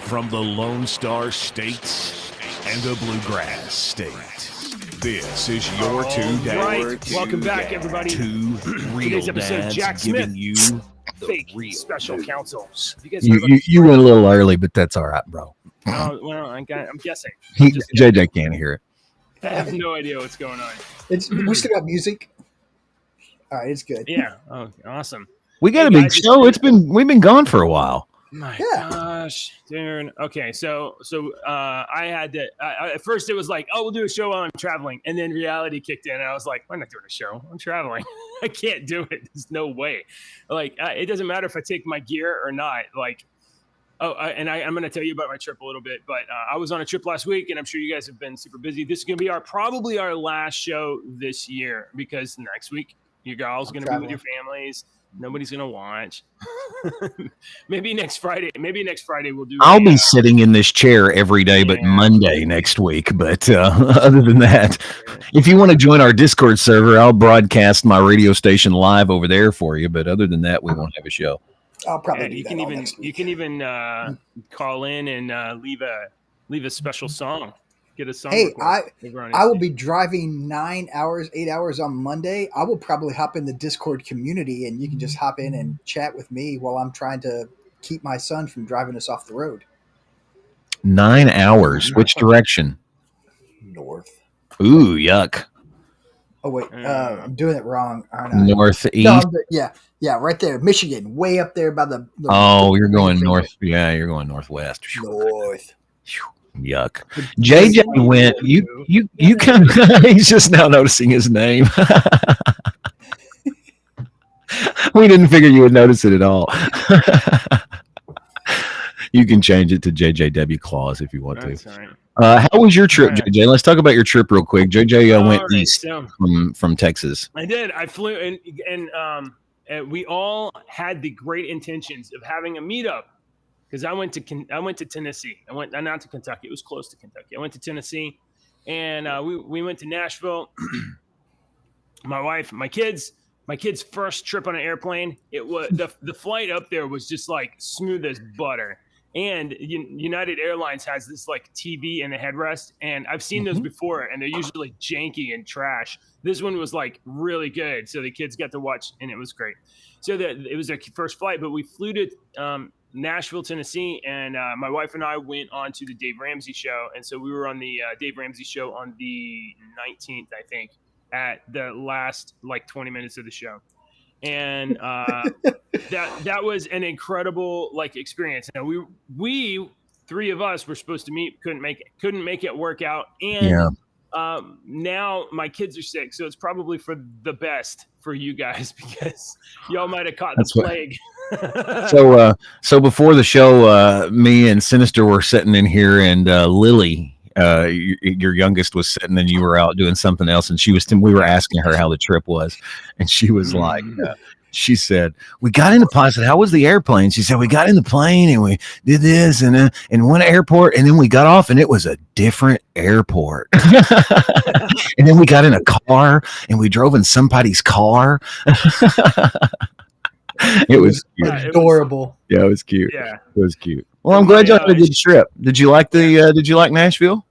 From the Lone Star States and the Bluegrass State, this is your two dads. Welcome back, everybody. Two real Today's episode, dads Jack Smith, giving you the fake real special news. counsel. You went a little early, but that's all right, bro. Well, I'm guessing. JJ can't hear it. I have no idea what's going on. We still got music. All right, it's good. Yeah. Oh, awesome. We got Hey, a big guys, show. We've been gone for a while. My Yeah. gosh, dude. Okay, so I had to. At first, it was like, oh, we'll do a show while I'm traveling, and then reality kicked in, and I was like, I'm not doing a show. I'm traveling. I can't do it. There's no way. Like, it doesn't matter if I take my gear or not. Like, I'm going to tell you about my trip a little bit, but I was on a trip last week, and I'm sure you guys have been super busy. This is going to be probably our last show this year, because next week you guys are going to be with your families. Nobody's going to watch. Maybe next Friday we'll do. I'll be sitting in this chair every day, but Monday next week. But other than that, if you want to join our Discord server, I'll broadcast my radio station live over there for you. But other than that, we won't have a show. I'll probably do you that can all even next week. you can even call in and leave a special song. Get a song. Hey, recorded. I will be driving 8 hours on Monday. I will probably hop in the Discord community, and you can just hop in and chat with me while I'm trying to keep my son from driving us off the road. 9 hours. Which direction? North. Ooh, yuck. Oh wait, I'm doing it wrong, aren't I? Northeast. No, yeah, right there, Michigan, way up there by the. You're going north. Yeah, you're going northwest. North. Yuck. JJ went. You kind of. He's just now noticing his name. We didn't figure you would notice it at all. You can change it to JJW Claus if you want to. That's all right. How was your trip, JJ? Let's talk about your trip real quick. JJ went east from Texas. I did. I flew and we all had the great intentions of having a meetup. Because I went to Tennessee. I went not to Kentucky. It was close to Kentucky. I went to Tennessee, and we went to Nashville. My wife, my kids' first trip on an airplane. It was the flight up there was just like smooth as butter. And United Airlines has this like TV in the headrest, and I've seen those before, and they're usually janky and trash. This one was like really good, so the kids got to watch, and it was great. So it was their first flight, but we flew to Nashville, Tennessee, and my wife and I went on to the Dave Ramsey show, and so we were on the Dave Ramsey show on the 19th, I think, at the last like 20 minutes of the show, and that was an incredible like experience. Now we three of us were supposed to meet, couldn't make it work out, and now my kids are sick, so it's probably for the best for you guys because y'all might have caught the plague. So before the show, me and Sinister were sitting in here, and Lily, your youngest, was sitting, and you were out doing something else, and we were asking her how the trip was, and she was like, she said, we got in the plane. I said, how was the airplane? She said, we got in the plane and we did this and in one airport, and then we got off and it was a different airport. And then we got in a car and we drove in somebody's car. It was cute. Adorable. Yeah, it was cute. Yeah, it was cute. Well, I'm glad y'all had a good trip. Did you like Nashville?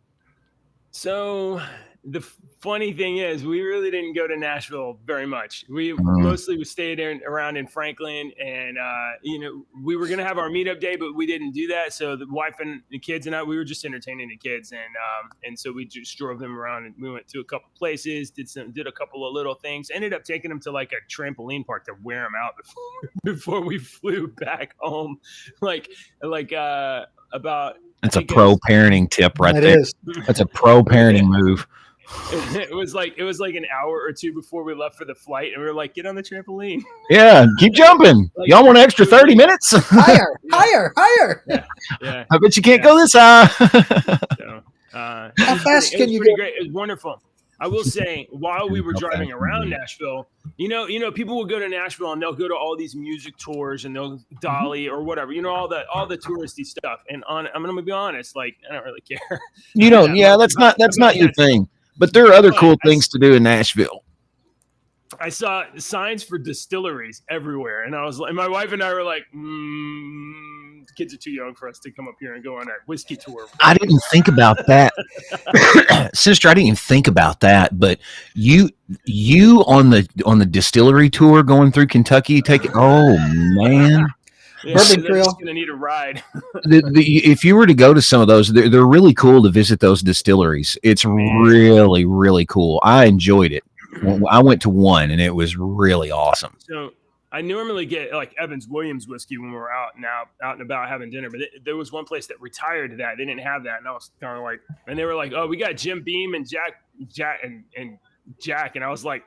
So the funny thing is, we really didn't go to Nashville very much. We mostly stayed around in Franklin, and we were gonna have our meetup day, but we didn't do that. So the wife and the kids and I, we were just entertaining the kids, and so we just drove them around, and we went to a couple places, did a couple of little things, ended up taking them to like a trampoline park to wear them out before we flew back home, about. That's a pro parenting tip right there. That's a pro parenting move. It was like an hour or two before we left for the flight, and we were like, "Get on the trampoline." Yeah, keep jumping. Y'all want an extra 30 minutes? Higher. Yeah. I bet you can't go this high. How fast can you go? Great. It was wonderful. I will say, while we were driving around Nashville, people will go to Nashville and they'll go to all these music tours and they'll Dolly or whatever, all the touristy stuff. And I'm going to be honest, like, I don't really care. You don't. Yeah, that's not your thing. But there are other cool things to do in Nashville. I saw signs for distilleries everywhere, and I was like, my wife and I were like, kids are too young for us to come up here and go on a whiskey tour. I didn't think about that, sister. I didn't even think about that. But you on the distillery tour going through Kentucky, oh man. Yeah, Bourbon they're Trail. just gonna need a ride. If you were to go to some of those, they're really cool to visit those distilleries. It's really, really cool. I enjoyed it. I went to one, and it was really awesome. So I normally get like Evans Williams whiskey when we're out and about having dinner, but there was one place that retired to that. They didn't have that, and I was kind of like, and they were like, "Oh, we got Jim Beam and Jack, and I was like,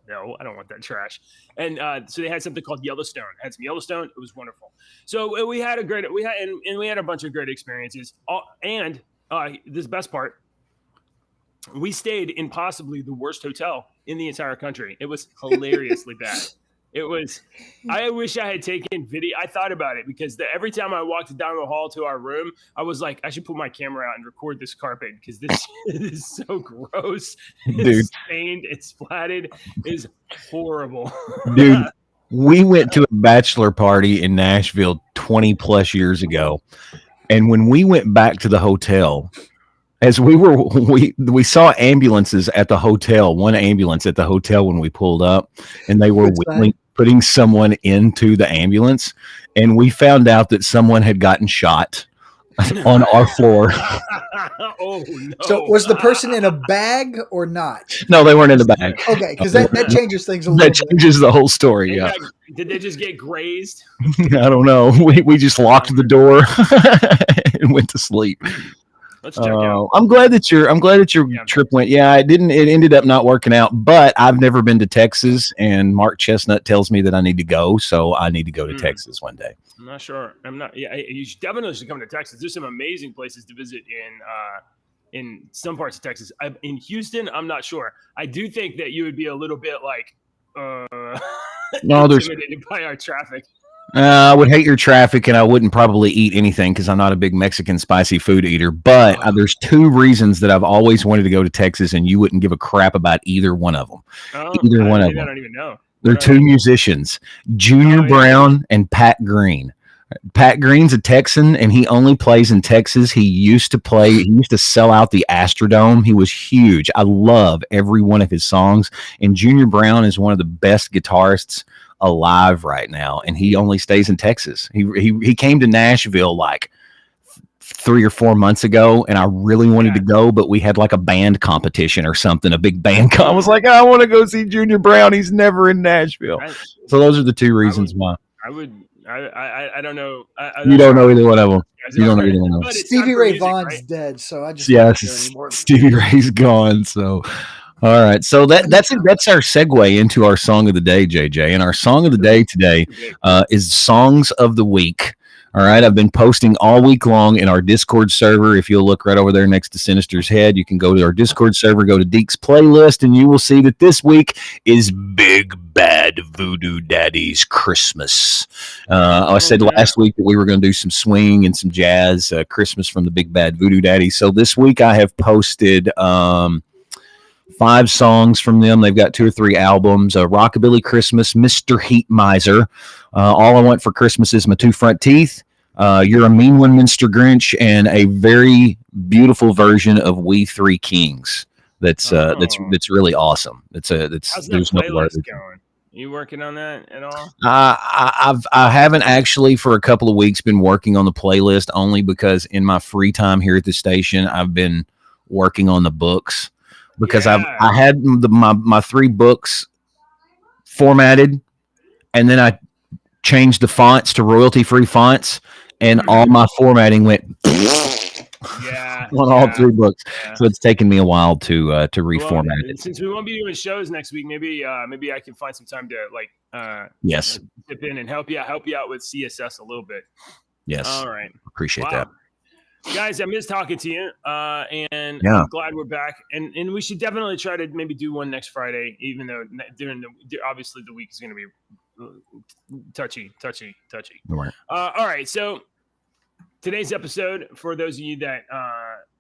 no, I don't want that trash." And so they had something called Yellowstone. I had some Yellowstone. It was wonderful. So we had a bunch of great experiences. And this best part, we stayed in possibly the worst hotel in the entire country. It was hilariously bad. It was. I wish I had taken video. I thought about it because every time I walked down the hall to our room, I was like, I should put my camera out and record this carpet because this is so gross. Dude. It's stained. It's splatted. It's horrible. Dude, we went to a bachelor party in Nashville 20 plus years ago, and when we went back to the hotel, as we saw ambulances at the hotel, one ambulance at the hotel when we pulled up, and they were putting someone into the ambulance, and we found out that someone had gotten shot on our floor. Oh no! So was the person in a bag or not? No, they weren't in the bag. Okay, because that changes things a little That changes the whole story. Yeah. Did they just get grazed? I don't know. We just locked the door and went to sleep. Let's check out. I'm glad that your trip went. Yeah, it ended up not working out, but I've never been to Texas, and Mark Chestnut tells me that I need to go, so I need to go to Texas one day. I'm not sure. I'm not. Yeah, you definitely should come to Texas. There's some amazing places to visit in some parts of Texas. In Houston, I'm not sure. I do think that you would be a little bit like intimidated by our traffic. I would hate your traffic, and I wouldn't probably eat anything because I'm not a big Mexican spicy food eater. But there's two reasons that I've always wanted to go to Texas, and you wouldn't give a crap about either one of them. Either one of them. I don't even know. They're two musicians, Junior Brown and Pat Green. Pat Green's a Texan, and he only plays in Texas. He used to sell out the Astrodome. He was huge. I love every one of his songs. And Junior Brown is one of the best guitarists alive right now, and he only stays in Texas. He came to Nashville like 3 or 4 months ago, and I really wanted to go, but we had like a band competition or something, a big band I was like, I want to go see Junior Brown. He's never in Nashville. So those are the two reasons why. I don't know. You don't know either one of them. You don't know either one of them. Stevie Ray Vaughan's dead, so I just don't care anymore. Stevie Ray's gone. So, all right. So that's our segue into our song of the day, JJ. And our song of the day today is Songs of the Week. All right. I've been posting all week long in our Discord server. If you'll look right over there next to Sinister's head, you can go to our Discord server, go to Deke's playlist, and you will see that this week is Big Bad Voodoo Daddy's Christmas. I said last week that we were going to do some swing and some jazz, Christmas from the Big Bad Voodoo Daddy. So this week I have posted 5 songs from them. They've got 2 or 3 albums. Rockabilly Christmas, Mr. Heat Miser, All I Want for Christmas Is My 2 Front Teeth, You're a Mean One, Mr. Grinch, and a very beautiful version of We Three Kings. That's really awesome. How's that playlist going? You working on that at all? I haven't actually for a couple of weeks been working on the playlist, only because in my free time here at the station I've been working on the books. Because I had my 3 books formatted, and then I changed the fonts to royalty-free fonts, and all my formatting went on all 3 books. Yeah. So it's taken me a while to reformat it. Since we won't be doing shows next week, maybe I can find some time to dip in and help you out with CSS a little bit. Yes. All right. Appreciate that. Guys, I miss talking to you, and I'm glad we're back. And we should definitely try to maybe do one next Friday, even though obviously the week is going to be touchy. Right. All right, so today's episode, for those of you that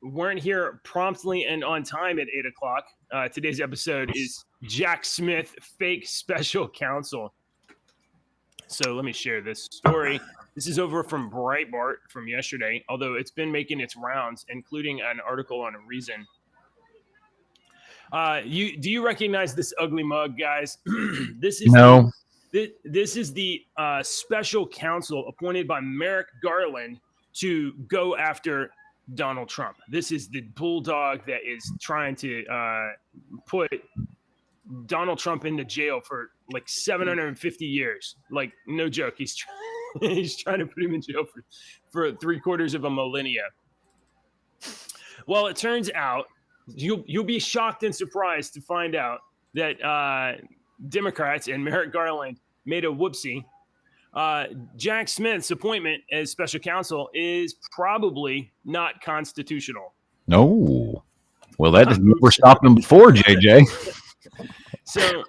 weren't here promptly and on time at 8:00, today's episode is Jack Smith, Fake Special Counsel. So let me share this story. This is over from Breitbart from yesterday, although it's been making its rounds, including an article on Reason. Do you recognize this ugly mug, guys? This is this is the special counsel appointed by Merrick Garland to go after Donald Trump. This is the bulldog that is trying to put Donald Trump into jail for like 750 years. Like, no joke. He's trying to put him in jail for 3/4 of a millennia. Well, it turns out you'll be shocked and surprised to find out that Democrats and Merrick Garland made a whoopsie. Jack Smith's appointment as special counsel is probably not constitutional. No. Well, that we're stopping them before, JJ. So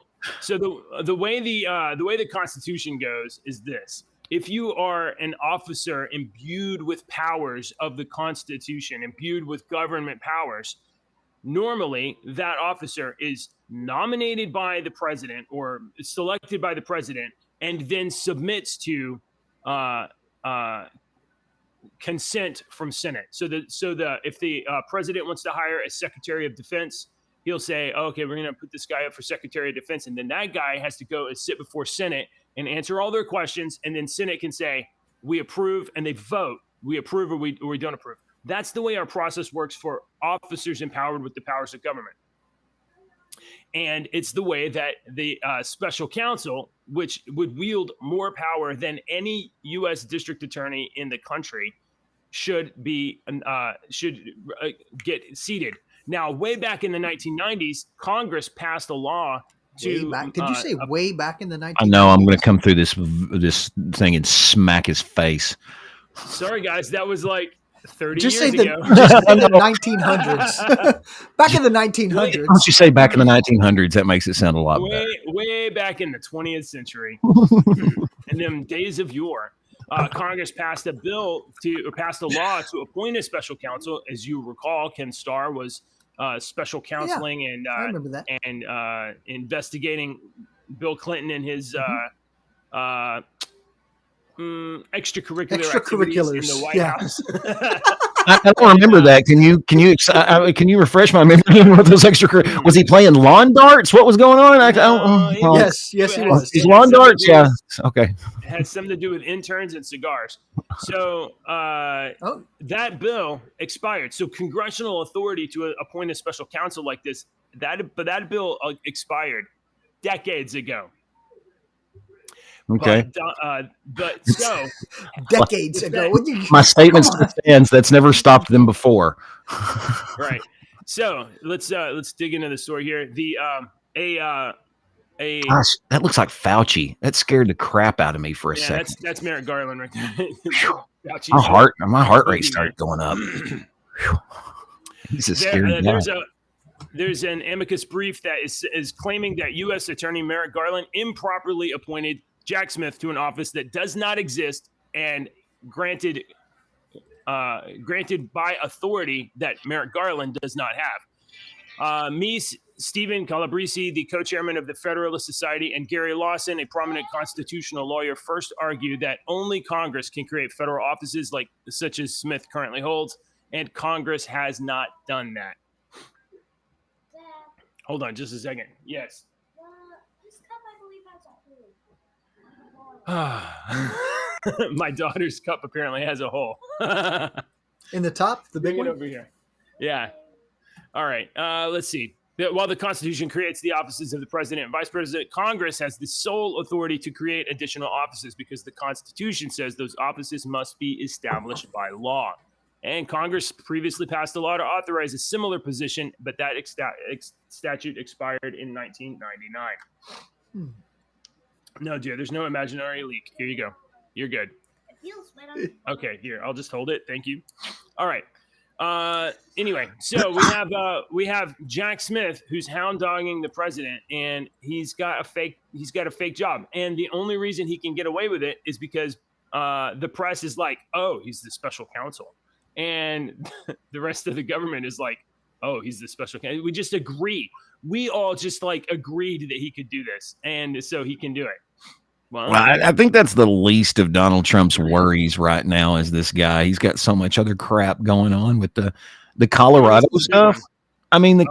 the way the Constitution goes is this: if you are an officer imbued with powers of the Constitution, imbued with government powers, normally that officer is nominated by the president or selected by the president, and then submits to consent from Senate. So if the president wants to hire a Secretary of Defense, he'll say, okay, we're going to put this guy up for Secretary of Defense. And then that guy has to go and sit before Senate and answer all their questions. And then Senate can say, we approve, and they vote. We approve or we don't approve. That's the way our process works for officers empowered with the powers of government. And it's the way that the special counsel, which would wield more power than any U.S. district attorney in the country, should get seated. Now, way back in the 1990s, Congress passed a law to. Did you say way back in the 1990s? I know. I'm going to come through this thing and smack his face. Sorry, guys. That was like 30 just years say ago. Just in the 1900s. Back in the 1900s. Don't you say back in the 1900s? That makes it sound a lot better. Way back in the 20th century. In them days of yore. Congress passed a law to appoint a special counsel. As you recall, Ken Starr was special counseling I remember that. and investigating Bill Clinton and his extracurriculars in the White House. I don't remember that. Can you refresh my memory on what those was he playing lawn darts? What was going on? Yes, he was. He's lawn darts. Yeah. Okay. It had something to do with interns and cigars. So that bill expired. So congressional authority to appoint a special counsel like this, that bill expired decades ago. Okay. But so decades ago. My statement stands. That's never stopped them before. Right. So let's dig into the story here. Gosh, that looks like Fauci. That scared the crap out of me for a second. That's Merrick Garland right there. my heart rate started going up. He's a scary guy. There's an amicus brief that is claiming that U.S. Attorney Merrick Garland improperly appointed Jack Smith to an office that does not exist and granted by authority that Merrick Garland does not have. Stephen Calabrese, the co-chairman of the Federalist Society, and Gary Lawson, a prominent constitutional lawyer, first argued that only Congress can create federal offices such as Smith currently holds, and Congress has not done that. Hold on just a second. Yes. This cup, I believe, has a hole. My daughter's cup apparently has a hole. In the top, the big Bring one? it over here. Yeah. All right. Let's see. While the Constitution creates the offices of the president and vice president, Congress has the sole authority to create additional offices because the Constitution says those offices must be established by law. And Congress previously passed a law to authorize a similar position, but that statute expired in 1999. No, dear, there's no imaginary leak. Here you go. You're good. It feels better. Okay, here, I'll just hold it. Thank you. All right. Anyway, so we have Jack Smith, who's hound dogging the president, and he's got a fake job. And the only reason he can get away with it is because the press is like, oh, he's the special counsel. And the rest of the government is like, oh, he's the special counsel. We just agree. We all just agreed that he could do this. And so he can do it. Well, Well, I think that's the least of Donald Trump's worries right now. Is this guy? He's got so much other crap going on with the Colorado This is a big stuff. one. I mean, the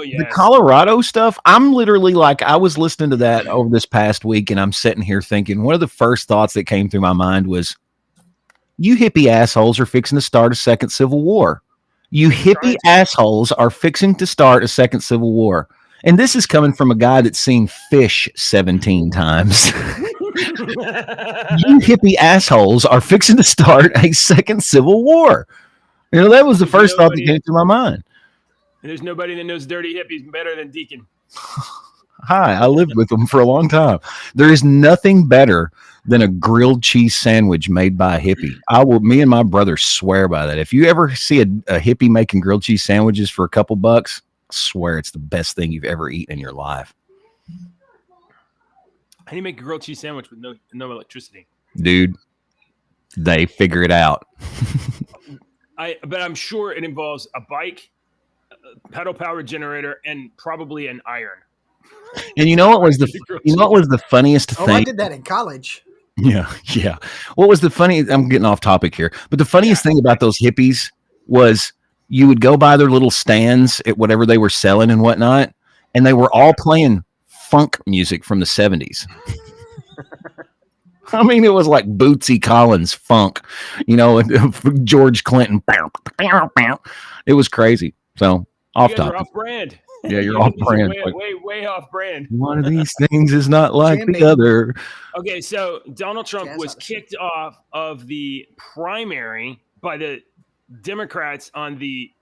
Yes. Colorado stuff. I'm literally like, I was listening to that over this past week, and I'm sitting here thinking, one of the first thoughts that came through my mind was, you hippie assholes are fixing to start a second civil war. You hippie assholes are fixing to start a second civil war. And this is coming from a guy that's seen Fish 17 times. You hippie assholes are fixing to start a second civil war. You know, that was the first thought that came to my mind. There's nobody that knows dirty hippies better than Deacon. Hi, I lived with them for a long time. There is nothing better than a grilled cheese sandwich made by a hippie. Me and my brother swear by that. If you ever see a hippie making grilled cheese sandwiches for a couple bucks, I swear it's the best thing you've ever eaten in your life. How do you make a grilled cheese sandwich with no electricity? Dude, they figure it out. But I'm sure it involves a bike, a pedal powered generator, and probably an iron. And you know what was the funniest thing? Oh, I did that in college. Yeah. What was the funny? I'm getting off topic here, but the funniest thing about those hippies was you would go by their little stands at whatever they were selling and whatnot, and they were all playing funk music from the 70s. I mean, it was like Bootsy Collins funk, George Clinton. It was crazy. So off topic. Off brand. Yeah, you're off brand. Way off brand. One of these things is not like the other. Okay, so Donald Trump was kicked off of the primary by the Democrats on the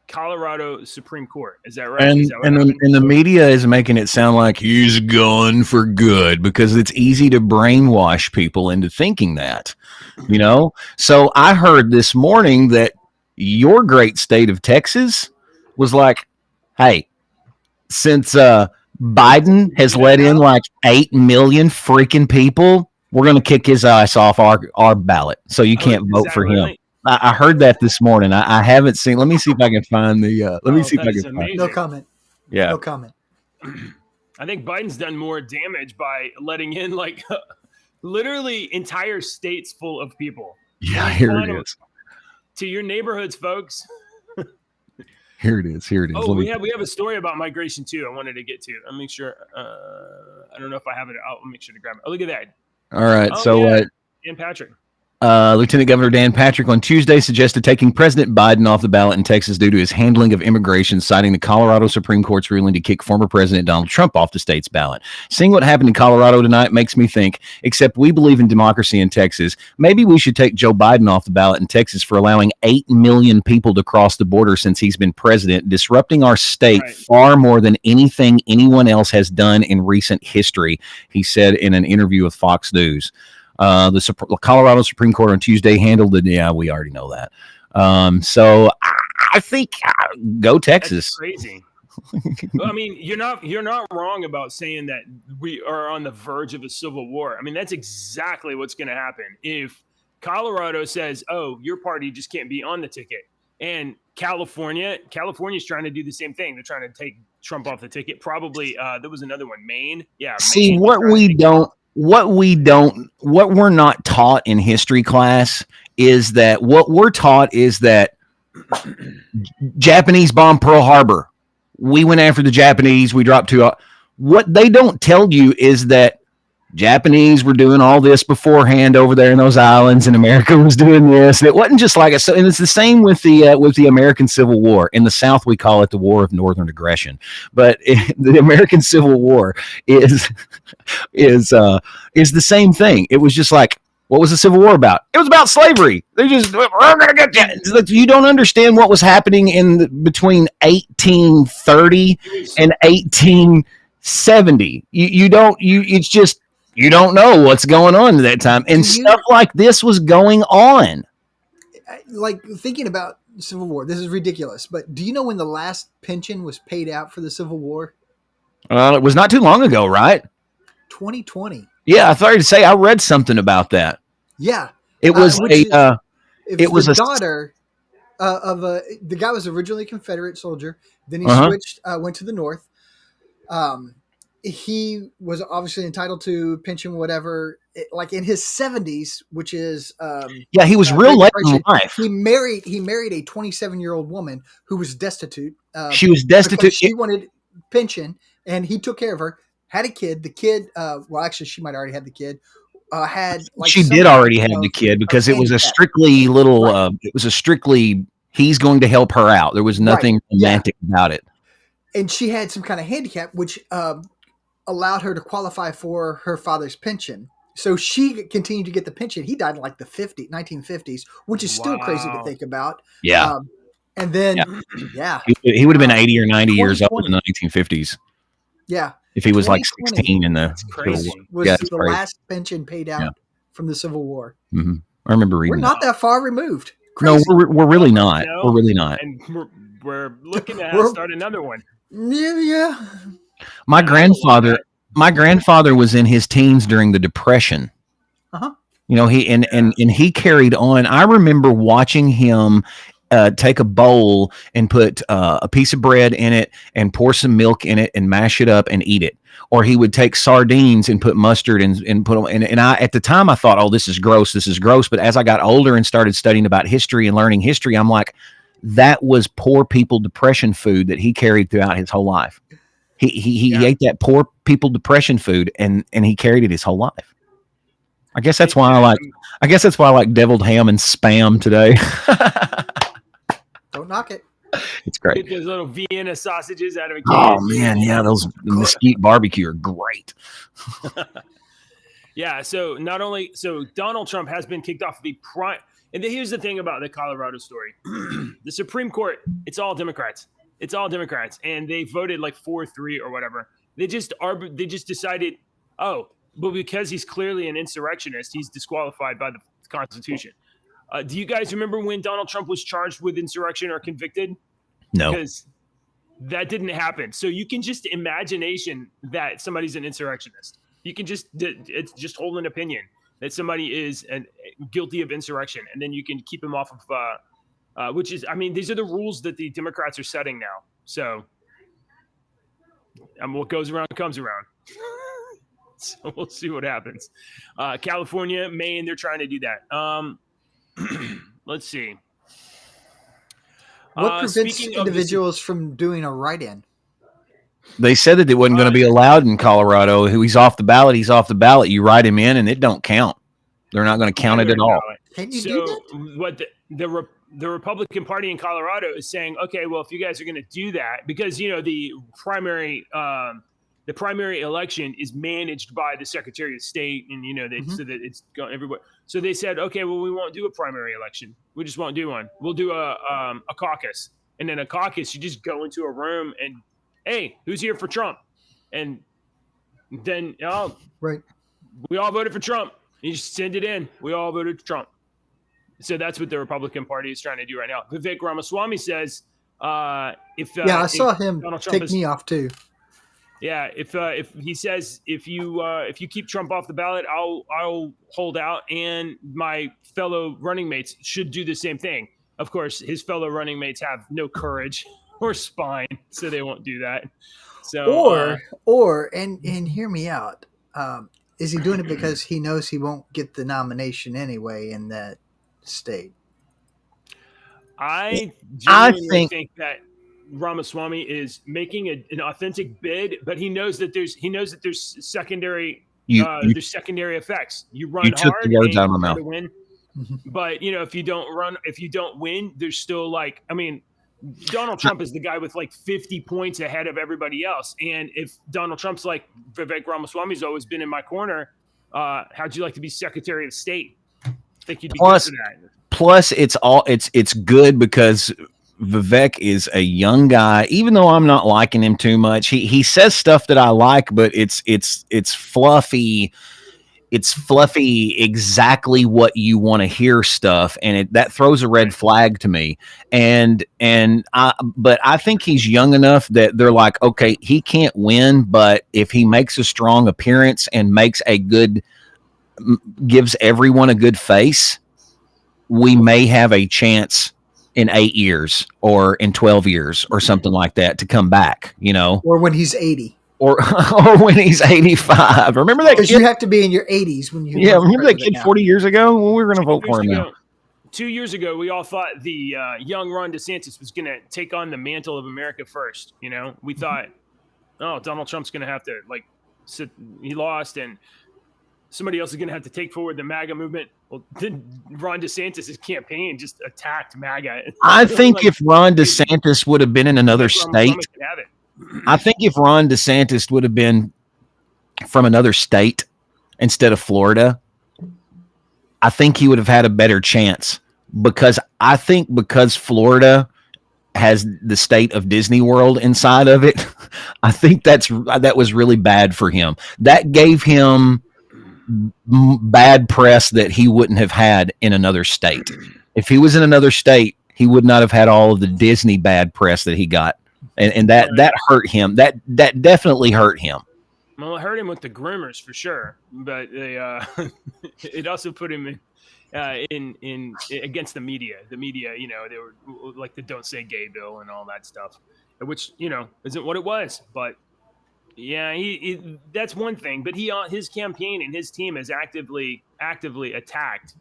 Colorado Supreme Court. Is that right? And the media is making it sound like he's gone for good because it's easy to brainwash people into thinking that, So I heard this morning that your great state of Texas was like, hey, since Biden has let in like 8 million freaking people, we're going to kick his ass off our ballot. So you can't vote for him. I heard that this morning. I haven't seen. Let me see if I can find the. Let me see if I can find. No comment. Yeah. No comment. I think Biden's done more damage by letting in like literally entire states full of people. Yeah, here it is. To your neighborhoods, folks. Here it is. Oh, we have a story about migration too. I wanted to get to. I'll make sure. I don't know if I have it. I'll make sure to grab it. Oh, look at that. All right. Dan Patrick. Lieutenant Governor Dan Patrick on Tuesday suggested taking President Biden off the ballot in Texas due to his handling of immigration, citing the Colorado Supreme Court's ruling to kick former President Donald Trump off the state's ballot. Seeing what happened in Colorado tonight makes me think, except we believe in democracy in Texas, maybe we should take Joe Biden off the ballot in Texas for allowing 8 million people to cross the border since he's been president, disrupting our state far more than anything anyone else has done in recent history, he said in an interview with Fox News. The Colorado Supreme Court on Tuesday handled it. Yeah, we already know that. So I think go Texas. That's crazy. I mean, you're not wrong about saying that we are on the verge of a civil war. I mean, that's exactly what's going to happen if Colorado says, "Oh, your party just can't be on the ticket," and California's trying to do the same thing. They're trying to take Trump off the ticket. Probably there was another one, Maine. Yeah. See, what we're not taught in history class is that Japanese bombed Pearl Harbor. We went after the Japanese. We dropped two. What they don't tell you is that Japanese were doing all this beforehand over there in those islands, and America was doing this. And it wasn't just like so. And it's the same with the American Civil War. In the South, we call it the War of Northern Aggression, but the American Civil War is the same thing. It was just like, what was the Civil War about? It was about slavery. We're gonna get you. It's like, you don't understand what was happening between 1830 and 1870. You don't know what's going on at that time. And stuff like this was going on. Like, thinking about Civil War, this is ridiculous, but do you know when the last pension was paid out for the Civil War? It was not too long ago, right? 2020. Yeah, I thought you'd say I read something about that. Yeah. It was the daughter of the guy was originally a Confederate soldier. Then he switched, went to the North. he was obviously entitled to pension, whatever. Like in his 70s, which is Yeah, he was real Great late in Depression, life. He married a 27-year-old woman who was destitute. She was destitute. Because she wanted pension, and he took care of her. Had a kid. The kid, well, actually, she might already have the kid. Had like She some did kind already of, have the kid because it was a handicap. strictly little. Right. It was a strictly he's going to help her out. There was nothing romantic about it. And she had some kind of handicap, which allowed her to qualify for her father's pension. So she continued to get the pension. He died in like the 1950s, which is still crazy to think about. Yeah. And then, He would have been 80 or 90 years old in the 2020. 1950s. Yeah. If he was like 16 in the That's crazy. Was Yeah, the crazy. last pension paid out from the Civil War. Mm-hmm. I remember reading. We're not that far removed. No, Crazy. we're really not. No, We're really not. And we're looking to We're- start another one. Yeah. My grandfather was in his teens during the Depression. Uh-huh. You know, and he carried on. I remember watching him take a bowl and put a piece of bread in it and pour some milk in it and mash it up and eat it. Or he would take sardines and put mustard and put them. And I, at the time I thought, oh, this is gross. But as I got older and started studying about history and learning history, I'm like, that was poor people depression food that he carried throughout his whole life. He ate that poor people depression food and he carried it his whole life. I guess that's why I like deviled ham and Spam today. Don't knock it. It's great. Get those little Vienna sausages out of a can. Oh man, yeah, those mesquite barbecue are great. Yeah. So Donald Trump has been kicked off the prime. And here's the thing about the Colorado story: the Supreme Court, it's all Democrats. It's all Democrats, and they voted like 4-3 or whatever. They just decided, oh, but because he's clearly an insurrectionist, he's disqualified by the Constitution. Do you guys remember when Donald Trump was charged with insurrection or convicted? No. Because that didn't happen. So you can just imagination that somebody's an insurrectionist. You can just hold an opinion that somebody is guilty of insurrection, and then you can keep him off of, which is, I mean, these are the rules that the Democrats are setting now. So what goes around comes around. So we'll see what happens. California, Maine, they're trying to do that. Let's see. What prevents individuals from doing a write-in? They said that it wasn't going to be allowed in Colorado. He's off the ballot. He's off the ballot. You write him in, and it don't count. They're not going to count it at all. Can you do that? What the Republican Party in Colorado is saying? Okay, well, if you guys are going to do that, because the primary election is managed by the Secretary of State, and so that it's going everywhere. So they said, okay, well, we won't do a primary election. We just won't do one. We'll do a caucus, and then a caucus, you just go into a room and, hey, who's here for Trump? And then right, we all voted for Trump. You just send it in. We all voted for Trump. So that's what the Republican Party is trying to do right now. Vivek Ramaswamy says, I saw him take me off too. Yeah, if he says if you keep Trump off the ballot, I'll hold out, and my fellow running mates should do the same thing. Of course, his fellow running mates have no courage or spine, so they won't do that. So and hear me out. Is he doing it because he knows he won't get the nomination anyway in that state? I genuinely think that Ramaswamy is making an authentic bid, but he knows that there's secondary secondary effects. You run you took hard, the words out of my and mouth. to win. But if you don't win, there's still Donald Trump is the guy with 50 points ahead of everybody else. And if Donald Trump's like, Vivek Ramaswamy's always been in my corner, how'd you like to be Secretary of State? I think you'd be good for that. Plus, it's good because Vivek is a young guy. Even though I'm not liking him too much, he says stuff that I like, but it's fluffy. It's fluffy, exactly what you want to hear stuff, and that throws a red flag to me. But I think he's young enough that they're like, okay, he can't win, but if he makes a strong appearance and gives everyone a good face, we may have a chance in 8 years or in 12 years or something like that to come back. Or when he's 80. or when he's 85. Remember that Because kid? you have to be in your 80s when you. Yeah, run for remember that president kid now. 40 years ago? Well, we were going to vote for him now. 2 years ago, we all thought the young Ron DeSantis was going to take on the mantle of America first. You know, we thought, oh, Donald Trump's going to have to sit. He lost, and somebody else is going to have to take forward the MAGA movement. Well, then Ron DeSantis' campaign just attacked MAGA. I think if Ron DeSantis would have been in another state, have it. I think if Ron DeSantis would have been from another state instead of Florida, I think he would have had a better chance, because I think because Florida has the state of Disney World inside of it, I think that was really bad for him. That gave him bad press that he wouldn't have had in another state. If he was in another state, he would not have had all of the Disney bad press that he got. And that hurt him. That definitely hurt him. Well, it hurt him with the groomers for sure, but they, it also put him in against the media. The media, you know, they were like the "Don't Say Gay" bill and all that stuff, which, you know, isn't what it was. But yeah, that's one thing. But his campaign and his team has actively attacked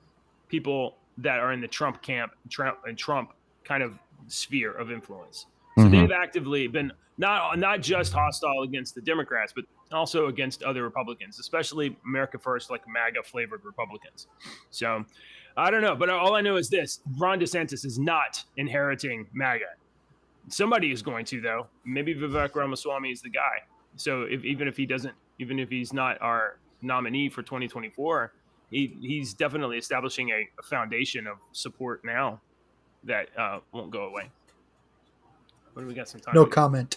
people that are in the Trump camp, Trump kind of sphere of influence. So they've actively been not just hostile against the Democrats, but also against other Republicans, especially America First, like MAGA flavored Republicans. So I don't know, but all I know is this: Ron DeSantis is not inheriting MAGA. Somebody is going to, though. Maybe Vivek Ramaswamy is the guy. So even if he's not our nominee for 2024, he's definitely establishing a foundation of support now that won't go away. What do we got? Some time? No comment.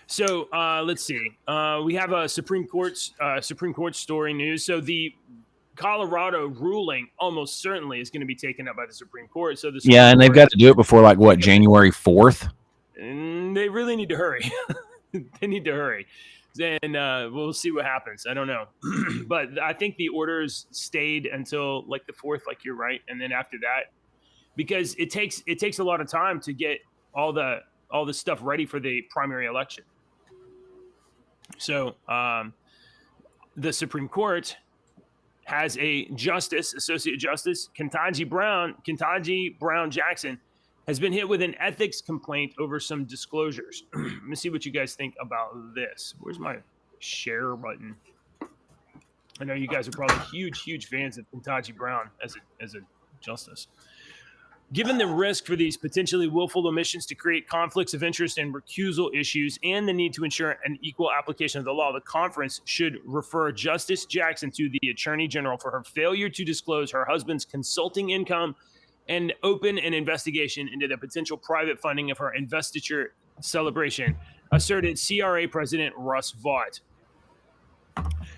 So let's see. We have a Supreme Court story news. So the Colorado ruling almost certainly is going to be taken up by the Supreme Court. So and they've got to do it before January 4th. And they really need to hurry. They need to hurry. And we'll see what happens. I don't know. But I think the orders stayed until the 4th, like you're right. And then after that, because it takes a lot of time to get all the stuff ready for the primary election. So the Supreme Court has a Associate Justice, Ketanji Brown Jackson, has been hit with an ethics complaint over some disclosures. Let me see what you guys think about this. Where's my share button? I know you guys are probably huge fans of Ketanji Brown as a justice. Given the risk for these potentially willful omissions to create conflicts of interest and recusal issues and the need to ensure an equal application of the law, the conference should refer Justice Jackson to the Attorney General for her failure to disclose her husband's consulting income and open an investigation into the potential private funding of her investiture celebration, asserted CRA President Russ Vought.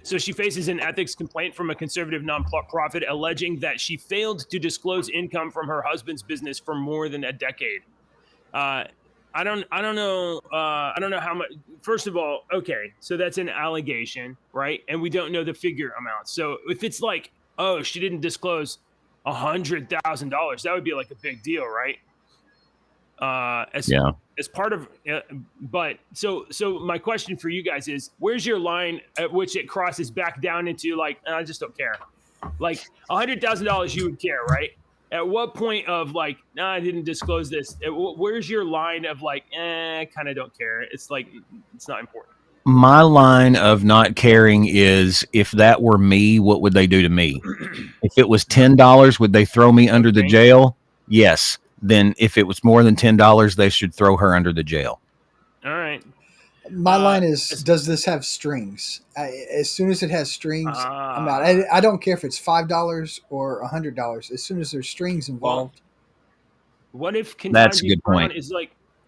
So she faces an ethics complaint from a conservative nonprofit alleging that she failed to disclose income from her husband's business for more than a decade. I don't know how much. First of all, okay, so that's an allegation, right? And we don't know the figure amount. So if it's she didn't disclose $100,000, that would be a big deal, right? As part of, but so my question for you guys is, where's your line at which it crosses back down into I just don't care, $100,000 you would care, right? At what point of I didn't disclose this? Where's your line of kind of don't care? It's it's not important. My line of not caring is, if that were me, what would they do to me? If it was $10, would they throw me under the jail? Yes. Then if it was more than $10, they should throw her under the jail. All right. My line is, does this have strings? As soon as it has strings, I'm out. I don't care if it's $5 or $100. As soon as there's strings involved. What if That's a good Brown point. is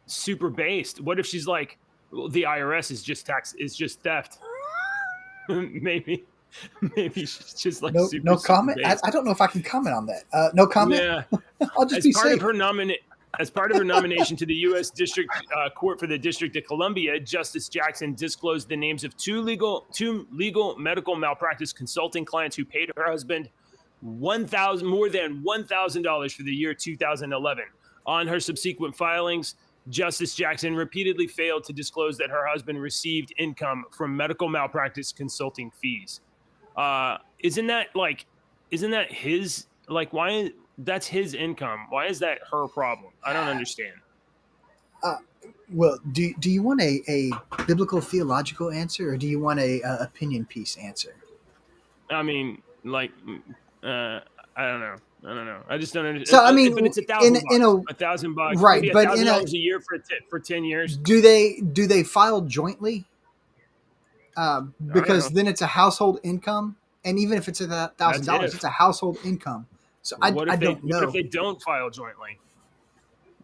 super based? What if she's the IRS is just theft? Maybe she's just no comment. I don't know if I can comment on that. No comment. Yeah. I'll just be safe. As part of her nomination to the U.S. District Court for the District of Columbia, Justice Jackson disclosed the names of two legal medical malpractice consulting clients who paid her husband more than $1,000 for the year 2011. On her subsequent filings, Justice Jackson repeatedly failed to disclose that her husband received income from medical malpractice consulting fees. Isn't that his, like, why that's his income? Why is that her problem? I don't understand. Well, do you want a biblical theological answer, or do you want a opinion piece answer? I mean, like, I don't know. I just don't understand. So I mean, but it's $1,000. $1,000, right? Maybe But $1,000 a year for 10 years. Do they file jointly? Because then it's a household income, and even if it's $1,000, it's a household income. So I don't know. What if they don't file jointly?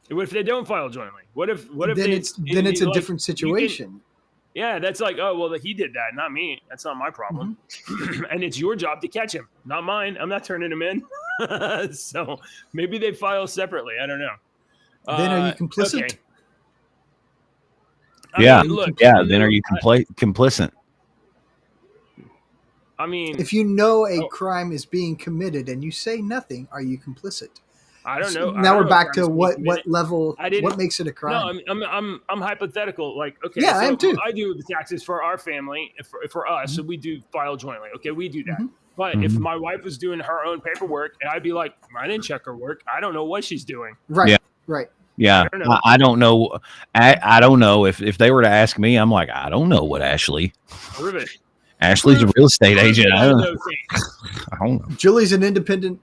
What if they don't file jointly? What if then it's a different situation? Yeah, that's like, oh, well, he did that, not me. That's not my problem. Mm-hmm. And it's your job to catch him, not mine. I'm not turning him in. So maybe they file separately. I don't know. Then are you complicit? Okay. Then are you complicit? I mean, if you know a crime is being committed and you say nothing, are you complicit? I don't know. Now we're back to what level, what makes it a crime? No, I'm hypothetical. Like, okay, yeah, I am too. I do the taxes for our family, for us, so we do file jointly. Okay, we do that. But if my wife was doing her own paperwork, and I'd be like, I didn't check her work. I don't know what she's doing. Right. Yeah. Right. Yeah, I don't know. I don't know if they were to ask me, I'm like, I don't know what Ashley. Prove it. Ashley's a real estate agent. I don't know. Julie's an independent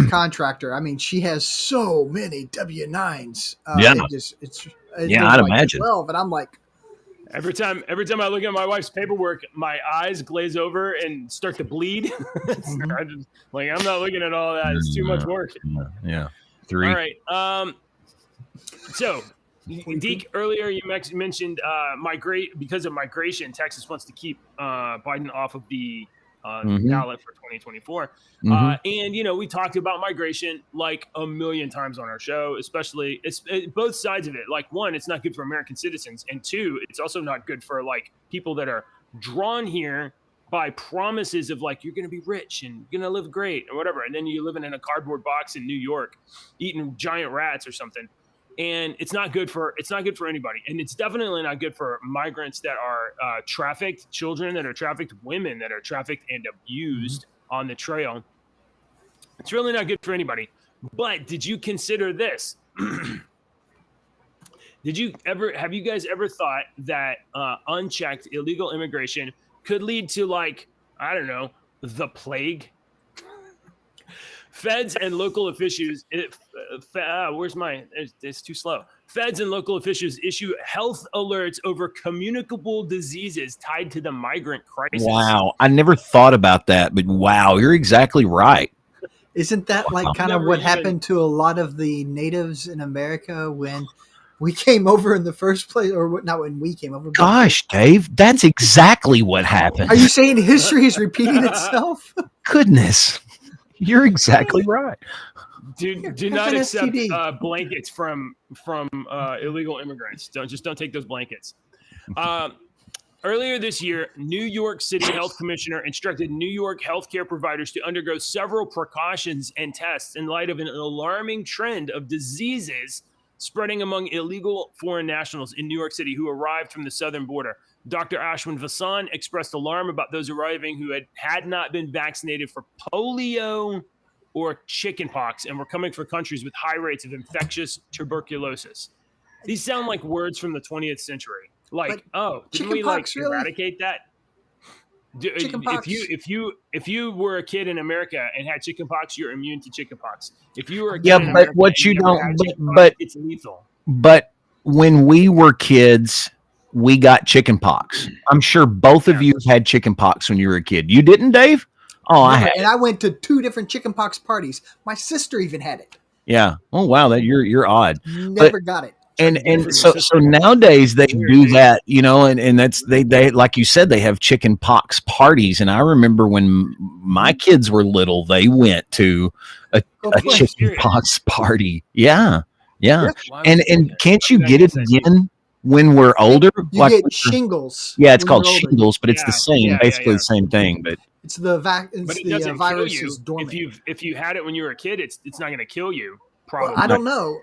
contractor. I mean, she has so many W-9s. I'd imagine. 12, and I'm like, every time I look at my wife's paperwork, my eyes glaze over and start to bleed. I'm not looking at all that. It's too much work. Yeah. 3. All right. So, Deke, earlier you mentioned because of migration, Texas wants to keep Biden off of the ballot for 2024. And, we talked about migration like a million times on our show, especially both sides of it. Like, one, it's not good for American citizens. And two, it's also not good for like people that are drawn here by promises of like, you're going to be rich and you're going to live great or whatever. And then you're living in a cardboard box in New York, eating giant rats or something. And it's not good for anybody. And it's definitely not good for migrants that are trafficked, children that are trafficked, women that are trafficked and abused on the trail. It's really not good for anybody. But did you consider this? Have you guys ever thought that unchecked illegal immigration could lead to, like, I don't know, the plague? Feds and local officials, it's too slow. Feds and local officials issue health alerts over communicable diseases tied to the migrant crisis. Wow. I never thought about that, but wow, you're exactly right. Isn't that kind of what happened to a lot of the natives in America when we came over in the first place, or not when we came over? Gosh, Dave, that's exactly what happened. Are you saying history is repeating itself? Goodness. You're exactly right. Do not accept blankets from illegal immigrants. Don't take those blankets. Earlier this year, New York City Health Commissioner instructed New York healthcare providers to undergo several precautions and tests in light of an alarming trend of diseases spreading among illegal foreign nationals in New York City who arrived from the southern border. Dr. Ashwin Vasan expressed alarm about those arriving who had not been vaccinated for polio or chickenpox and were coming from countries with high rates of infectious tuberculosis. These sound like words from the 20th century. Like, didn't we eradicate that? If you were a kid in America and had chickenpox, you're immune to chickenpox. If you were a kid in America, it's lethal. But when we were kids, we got chickenpox. I'm sure both of you had chickenpox when you were a kid. You didn't, Dave? Oh, I had. And I went to 2 different chickenpox parties. My sister even had it. Yeah. Oh, wow. You're odd. Never got it. And so nowadays they do that, and that's they like you said, they have chicken pox parties. And I remember when my kids were little, they went to a chicken pox party. Yeah. And can't you get it again when we're older? You get shingles. Yeah, it's called shingles, but it's the same, basically the same thing. But it's the but it doesn't virus kill you. is dormant. If you had it when you were a kid, it's not going to kill you Probably. Well, I don't know.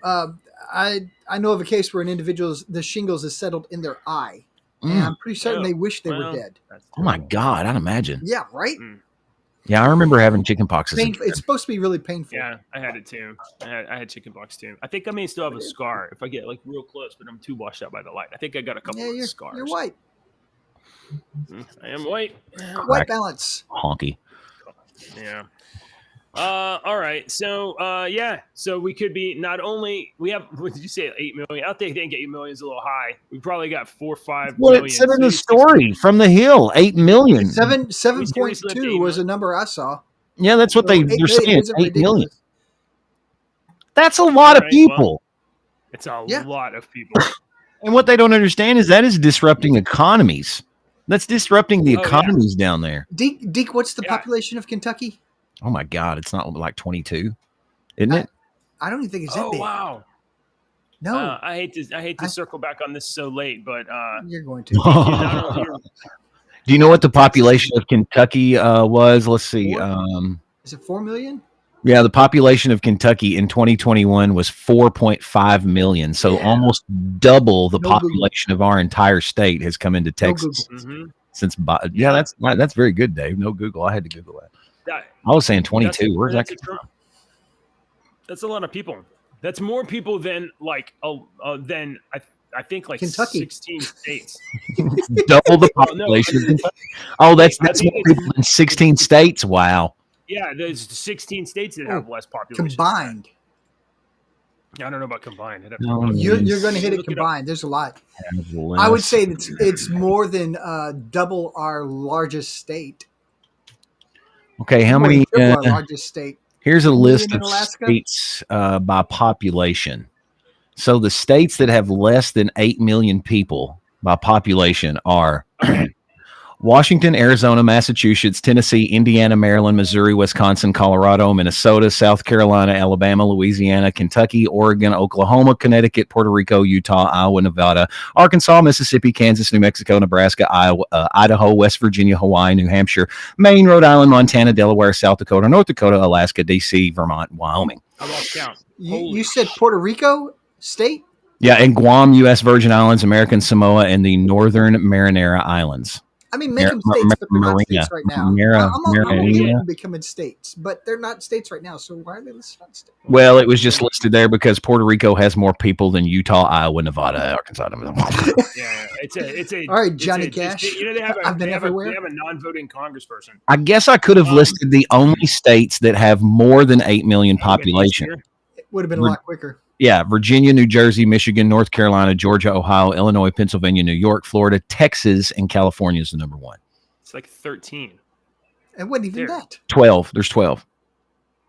I know of a case where an individual's the shingles is settled in their eye, and I'm pretty certain they wish they were dead. Oh my God, I'd imagine. Yeah, right. Yeah, I remember having chickenpox as a Painful. kid. It's supposed to be really painful. Yeah, I had it too. I had chickenpox too. I think I may still have a scar if I get like real close, but I'm too washed out by the light. I think I got a couple Yeah, of you're, scars. you're white. I am white. White balance. Honky. Yeah. All right. So yeah. So we could be not only we have. What did you say? 8 million. I think 8 million is a little high. We probably got 4 or 5 What million. it said in the So story from the Hill, 8 million. 7.2 was a number I saw. Yeah, that's what So 8 they're million saying. isn't 8 million. ridiculous. That's a lot of Alright, people. It's a Yeah. lot of people. And what they don't understand is that is disrupting economies. That's disrupting the Oh, yeah. economies down there. Deke, what's the Yeah. population of Kentucky? Oh my God, it's not like 22, isn't it? I don't even think it's that Oh big. wow. No, I hate to circle back on this so late, but you're going to. Do you know what the population of Kentucky was? Let's see. Is it 4 million? Yeah, the population of Kentucky in 2021 was 4.5 million. So Yeah. almost double the No Google. population of our entire state has come into Texas mhm. since. Yeah, that's very good, Dave. No Google. I had to Google that. That- I was saying 22. Where's that? That's a lot of people. That's more people than like than I think like Kentucky. 16 states. Double the Oh, no, population. of Kentucky. Oh, that's I think more it's- people than 16 states. Wow. Yeah, there's 16 states that have less population. Combined. I don't know about combined. I'd have to No, look it up. You're going to hit it Look it up. combined. There's a lot. I would say that it's more than double our largest state. Okay, how More than many? triple our largest state. Here's a list in of Alaska? states by population. So the states that have less than 8 million people by population are Washington, Arizona, Massachusetts, Tennessee, Indiana, Maryland, Missouri, Wisconsin, Colorado, Minnesota, South Carolina, Alabama, Louisiana, Kentucky, Oregon, Oklahoma, Connecticut, Puerto Rico, Utah, Iowa, Nevada, Arkansas, Mississippi, Kansas, New Mexico, Nebraska, Iowa, Idaho, West Virginia, Hawaii, New Hampshire, Maine, Rhode Island, Montana, Delaware, South Dakota, North Dakota, Alaska, DC, Vermont, Wyoming. I lost count. You said Puerto Rico state? Yeah, and Guam, U.S. Virgin Islands, American Samoa, and the Northern Marinara Islands. I mean, make them states, but they're not Marina. states right now. Mara- I'm okay with Marina. them becoming states, but they're not states right now. So why are they listed on states? Well, it was just listed there because Puerto Rico has more people than Utah, Iowa, Nevada, Arkansas. Yeah, it's a. All right, it's Johnny a- Cash. You know they have a I've been they have a, everywhere. they have a non-voting congressperson. I guess I could have listed the only states that have more than 8 million population. It would have been a lot quicker. Yeah, Virginia, New Jersey, Michigan, North Carolina, Georgia, Ohio, Illinois, Pennsylvania, New York, Florida, Texas, and California is the number one. It's like 13, It wasn't even There. that. 12. There's 12.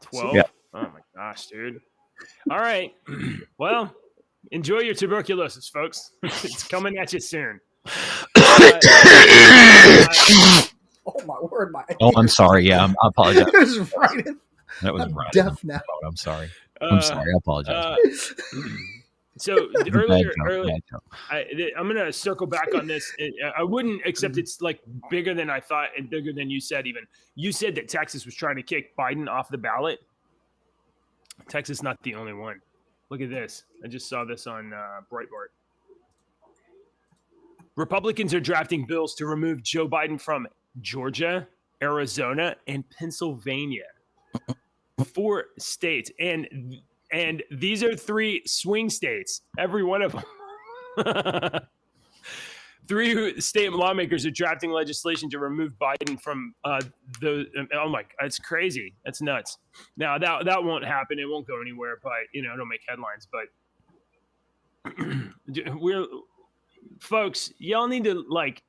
12. Yeah. Oh my gosh, dude. All right. Well, enjoy your tuberculosis, folks. It's coming at you soon. Oh my word, my. Oh, I'm sorry. Yeah, I apologize. It was right. That was I'm right. deaf now. I'm sorry. I'm sorry. I apologize. So earlier, Bad joke. I'm gonna circle back on this. I wouldn't, except it's like bigger than I thought and bigger than you said. Even you said that Texas was trying to kick Biden off the ballot. Texas not the only one. Look at this. I just saw this on Breitbart. Republicans are drafting bills to remove Joe Biden from Georgia, Arizona, and Pennsylvania. 4 states, and these are 3 swing states. Every one of them. 3 state lawmakers are drafting legislation to remove Biden from the. Oh my! That's crazy. That's nuts. Now that won't happen. It won't go anywhere. But it'll make headlines. But folks, y'all need to like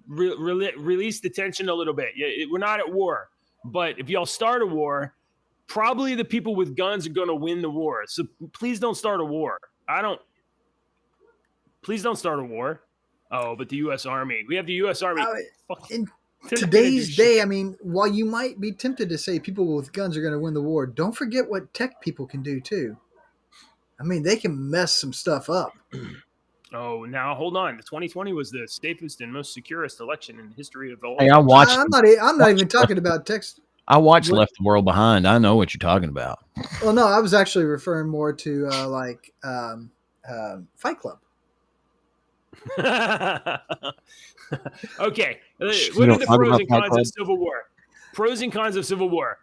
release the tension a little bit. We're not at war, but if y'all start a war, probably the people with guns are going to win the war. So please don't start a war. Please don't start a war. Oh, but the U.S. Army. We have the U.S. Army. In today's day, I mean, while you might be tempted to say people with guns are going to win the war, don't forget what tech people can do too. I mean, they can mess some stuff up. Oh, now hold on. The 2020 was the safest and most securest election in the history of all. Hey, I watched. I'm not even talking about text. I watched Left the World Behind. I know what you're talking about. Well, no, I was actually referring more to Fight Club. Okay. You What are don't the talk pros about and Fight cons Club? of Civil War? Pros and cons of Civil War.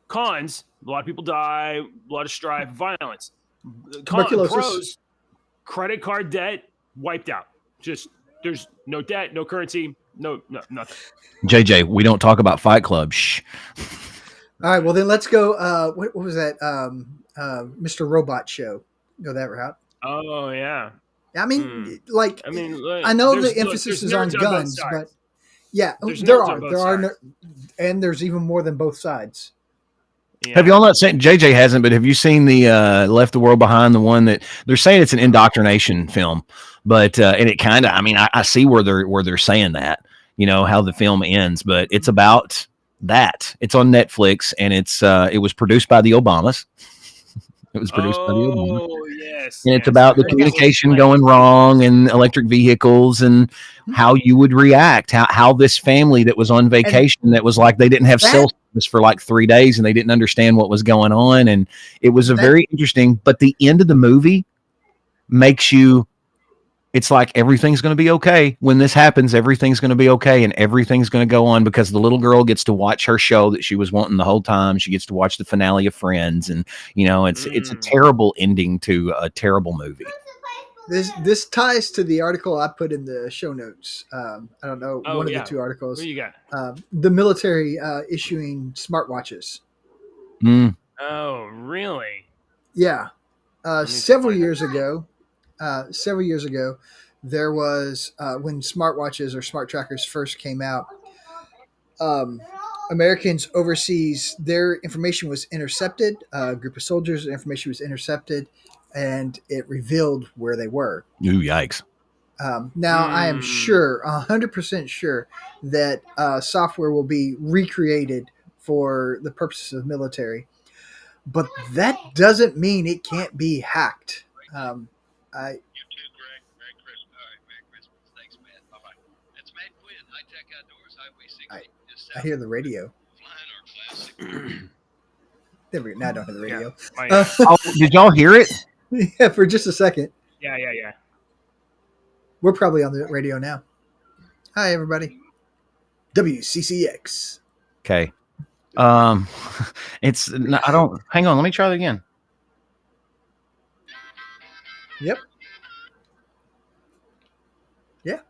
Cons, a lot of people die, a lot of strife, violence. Tuberculosis. Pros, credit card debt wiped out. Just there's no debt, no currency, no nothing. JJ, we don't talk about Fight Club. Shh. All right, well then let's go. What was that? Mr. Robot show. Go that route. Oh yeah. I mean, like, I mean, I know there's- the emphasis there's is on nerds both guns, sides. but yeah, There's there nerds on are. both There are, sides. and there's even more than both sides. Yeah. Have y'all not seen? JJ hasn't, but have you seen the Left the World Behind? The one that they're saying it's an indoctrination film, but and it kind of. I mean, I see where they're saying that. You know how the film ends, but it's about that. It's on Netflix, and it was produced by the Obamas. It was produced by the Obamas. Oh yes. And it's yes. about the Yes. communication going wrong and electric vehicles and how you would react, how this family that was on vacation that was like they didn't have cell service for like 3 days and they didn't understand what was going on. And it was a very interesting, but the end of the movie makes you, it's like everything's going to be okay. When this happens, everything's going to be okay and everything's going to go on because the little girl gets to watch her show that she was wanting the whole time. She gets to watch the finale of Friends. And, you know, it's a terrible ending to a terrible movie. This ties to the article I put in the show notes. I don't know, one of the two articles. What do you got? The military issuing smartwatches. Mm. Oh, really? Yeah. Several years ago, there was when smartwatches or smart trackers first came out, Americans overseas, their information was intercepted. A group of soldiers' information was intercepted, and it revealed where they were. Ooh, yikes. Now, I am sure, 100% sure, that software will be recreated for the purposes of military. But that doesn't mean it can't be hacked. I hear the radio. There we go. Now I don't hear the radio. Yeah. Oh, did y'all hear it? Yeah, for just a second. Yeah. We're probably on the radio now. Hi, everybody. WCCX. Okay. It's, I don't, hang on. Let me try that again. Yep. Yeah.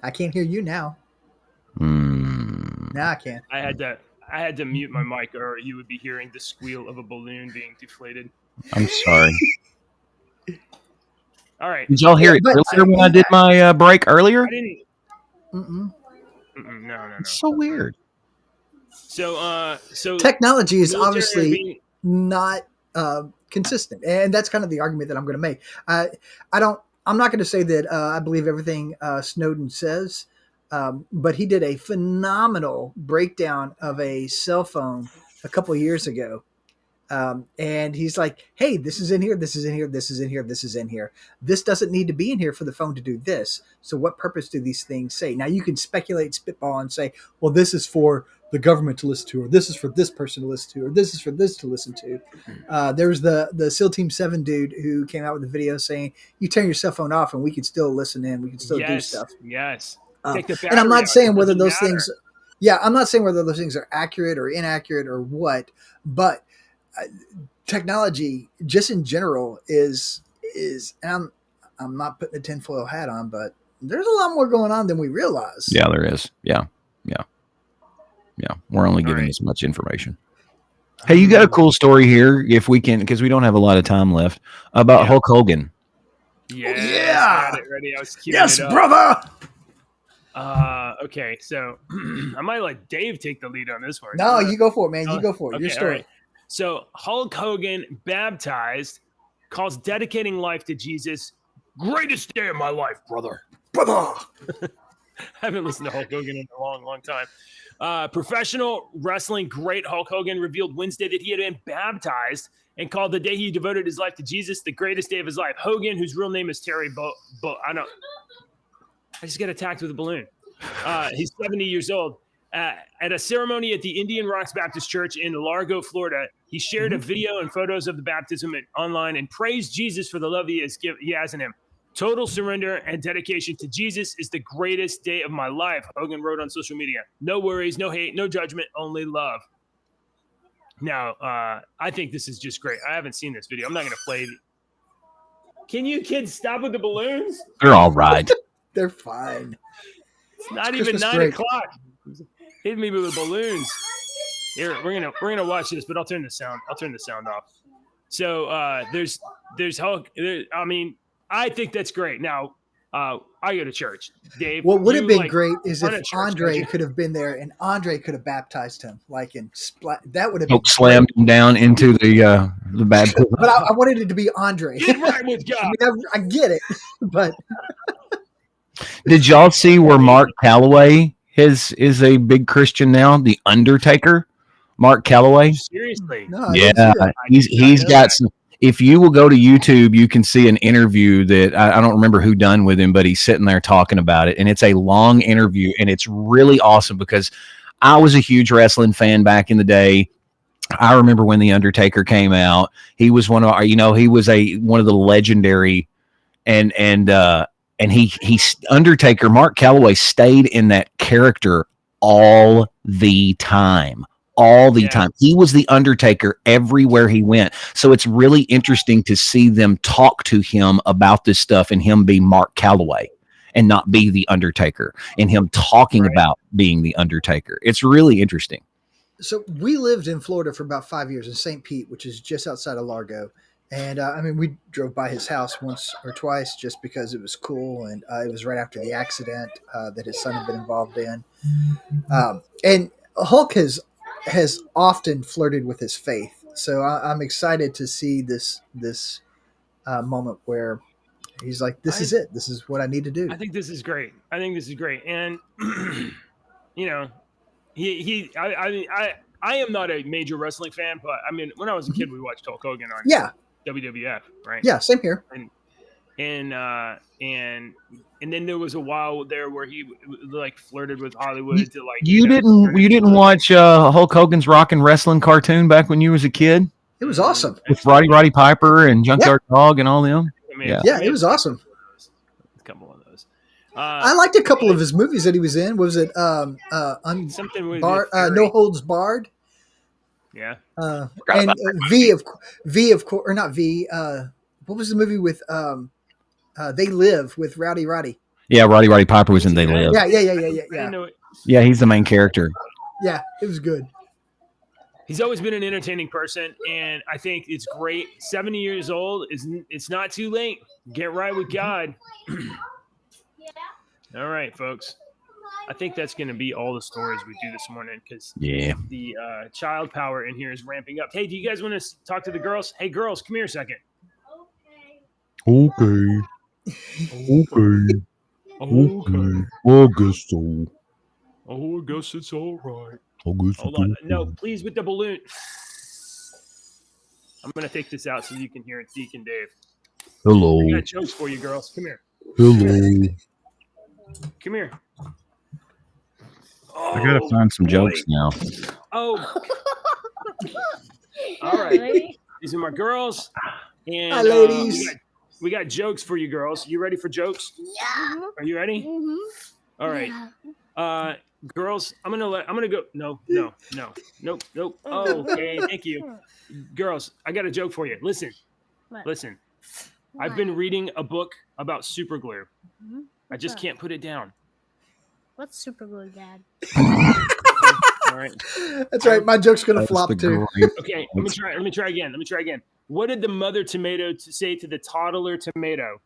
I can't hear you now. Now I can. I had to mute my mic, or you would be hearing the squeal of a balloon being deflated. I'm sorry. All right. Did y'all hear it earlier when I did my break earlier? I didn't. No. It's so weird. So Technology is military obviously being- not consistent, and that's kind of the argument that I'm going to make. I'm not going to say that I believe everything Snowden says, but he did a phenomenal breakdown of a cell phone a couple of years ago. And he's like, hey, this is in here, this is in here, this is in here, this is in here. This doesn't need to be in here for the phone to do this. So what purpose do these things say? Now you can speculate, spitball, and say, well, this is for the government to listen to, or this is for this person to listen to, or this is for this to listen to. There was the SEAL Team 7 dude who came out with a video saying, you turn your cell phone off and we can still listen in, we can still do stuff. Yes. And I'm not saying whether those things, I'm not saying whether those things are accurate or inaccurate or what, but technology just in general is, and I'm not putting a tinfoil hat on, but there's a lot more going on than we realize. Yeah, there is. Yeah. We're only giving as much information. Hey, you got a cool story here, if we can, because we don't have a lot of time left, about Hulk Hogan. Yes, Yeah. I had it ready. I was queuing Yes, it up. brother. Okay, so I might let Dave take the lead on this one. No, you go for it, man. You go for it. Okay, Your story. all right. So Hulk Hogan, baptized, calls dedicating life to Jesus greatest day of my life, brother. Brother. I haven't listened to Hulk Hogan in a long, long time. Professional wrestling great Hulk Hogan revealed Wednesday that he had been baptized and called the day he devoted his life to Jesus the greatest day of his life. Hogan, whose real name is Terry I just got attacked with a balloon. He's 70 years old. At a ceremony at the Indian Rocks Baptist Church in Largo, Florida, he shared a video and photos of the baptism online and praised Jesus for the love he has in him. Total surrender and dedication to Jesus is the greatest day of my life, Hogan wrote on social media. No worries, no hate, no judgment, only love. Now, I think this is just great. I haven't seen this video. I'm not going to play it. Can you kids stop with the balloons? They're all right. They're fine. It's not even 9 o'clock. Hit me with balloons. Here, we're gonna watch this, but I'll turn the sound off. So there's Hulk. I mean, I think that's great. Now, I go to church. Dave, what would have been great is run if a church, Andre don't you? could have been there and Andre could have baptized him, like in that would have been Poke slammed him down into the baptism. But I wanted it to be Andre. Get right with God. I get it, but Did y'all see where Mark Calloway is a big Christian now? The Undertaker, Mark Calloway. Seriously. no, I didn't see that. He's got some. If you will go to YouTube, you can see an interview that I don't remember who done with him, but he's sitting there talking about it, and it's a long interview, and it's really awesome because I was a huge wrestling fan back in the day. I remember when the Undertaker came out. He was one of our, he was one of the legendary, and he Undertaker, Mark Calloway stayed in that character all the time. He was the Undertaker everywhere he went. So it's really interesting to see them talk to him about this stuff and him be Mark Calloway and not be the Undertaker, and him talking about being the Undertaker. It's really interesting. So we lived in Florida for about 5 years in St. Pete, which is just outside of Largo. And we drove by his house once or twice just because it was cool. And it was right after the accident that his son had been involved in. And Hulk has often flirted with his faith. So I'm excited to see this moment where he's like, this is it. This is what I need to do. I think this is great. And, I am not a major wrestling fan, but I mean, when I was a kid, we watched Hulk Hogan on WWF, right? Yeah, same here. And then there was a while there where he like flirted with Hollywood to like. You didn't watch Hulk Hogan's Rock and Wrestling cartoon back when you was a kid It was awesome. with Roddy Piper and Junkyard Dog and all them? Yeah, it was awesome. A couple of those. I liked a couple of his movies that he was in. Was it something with No Holds Barred? Yeah. And V of course, or not V. What was the movie with They Live with Rowdy? Yeah, Roddy Piper was in They Live. Yeah. Yeah, he's the main character. Yeah, it was good. He's always been an entertaining person, and I think it's great. 70 years old it's not too late. Get right with God. All right, folks. I think that's going to be all the stories we do this morning because the child power in here is ramping up. Hey, do you guys want to talk to the girls? Hey, girls, come here a second. Okay. Well, I guess so. Oh, I guess it's all right. Hold on. No, please, with the balloon. I'm going to take this out so you can hear it, Deacon Dave. Hello. I got jokes for you, girls. Come here. Hello. Come here. I got to find some jokes now. Oh. All right. These are my girls. And Hi, ladies. We got jokes for you girls. You ready for jokes? Yeah. Are you ready? Mm-hmm. All right. Yeah. Girls, I'm gonna go. Nope. Okay, thank you. Girls, I got a joke for you. Listen. I've been reading a book about super glue. Mm-hmm. I just can't put it down. What's super glue, Dad? All right. That's right. My joke's gonna flop too. Okay, let me try again. What did the mother tomato say to the toddler tomato?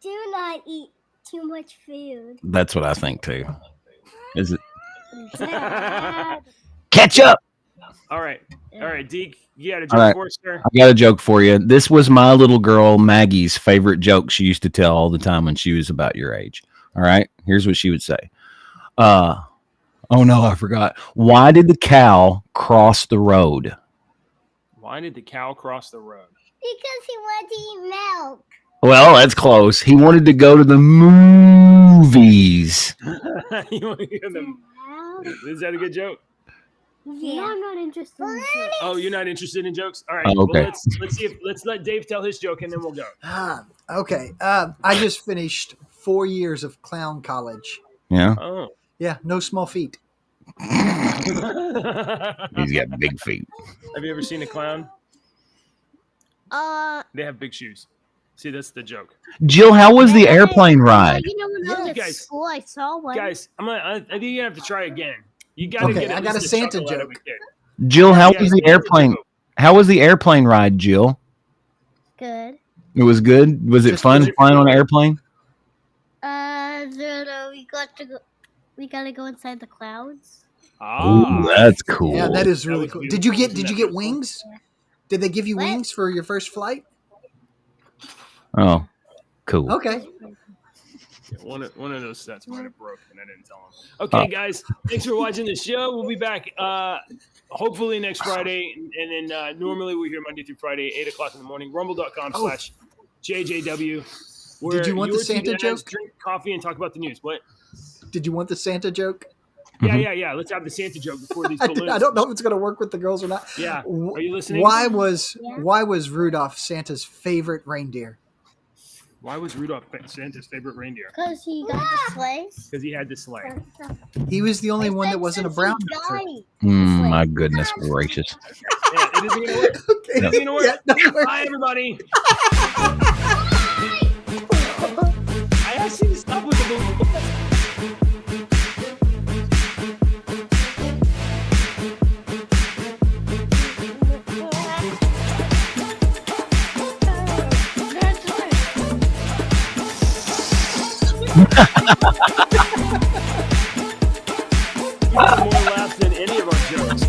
Do not eat too much food. That's what I think too. Is it? Dad. Catch up. All right, Deke, you got a All joke right. for us, sir? I got a joke for you. This was my little girl Maggie's favorite joke. She used to tell all the time when she was about your age. All right, here's what she would say. Oh no, I forgot. Why did the cow cross the road? Why did the cow cross the road? Because he wanted to eat milk. Well, that's close. He wanted to go to the movies. You want to hear them? Is that a good joke? Yeah. No, I'm not interested in jokes. Oh, you're not interested in jokes? All right. Oh, okay. Well, let's let Dave tell his joke and then we'll go. Okay. I just finished 4 years of clown college. Yeah. Oh. Yeah, no small feet. He's got big feet. Have you ever seen a clown? They have big shoes. See, that's the joke. Jill, how was the airplane ride? You know, when I was at school, I saw one. Guys, I think you have to try again. You gotta Okay, get. I got a Santa joke. Jill, how Yeah, was the Santa airplane? joke. How was the airplane ride, Jill? Good. It was good. Was it Just fun was it flying on an fun? airplane? No, we gotta go inside the clouds. Ooh, that's cool. Yeah, that is really was cool. beautiful. Did you get Wasn't that beautiful? wings? Did they give you What? wings for your first flight? Oh, cool. Okay. One of those sets might have broke and I didn't tell him. Okay, guys, thanks for watching the show. We'll be back hopefully next Friday, and then normally we're here Monday through Friday, 8:00 in the morning. Rumble.com/JJW. Where Did you want the your two Santa dads joke? Drink coffee and talk about the news. What? Did you want the Santa joke? Yeah. Let's have the Santa joke before these balloons. I don't know if it's going to work with the girls or not. Yeah. Are you listening? Why was Rudolph Santa's favorite reindeer? Why was Rudolph Santa's favorite reindeer? Because he got the sleigh. Because he had the sleigh. He was the only one that wasn't a brown noser. My goodness gracious. Yeah, it isn't gonna work. Okay. It isn't gonna work. Yeah, no, Bye, everybody. I asked you to stop with the balloon. More laughs than any of our jokes.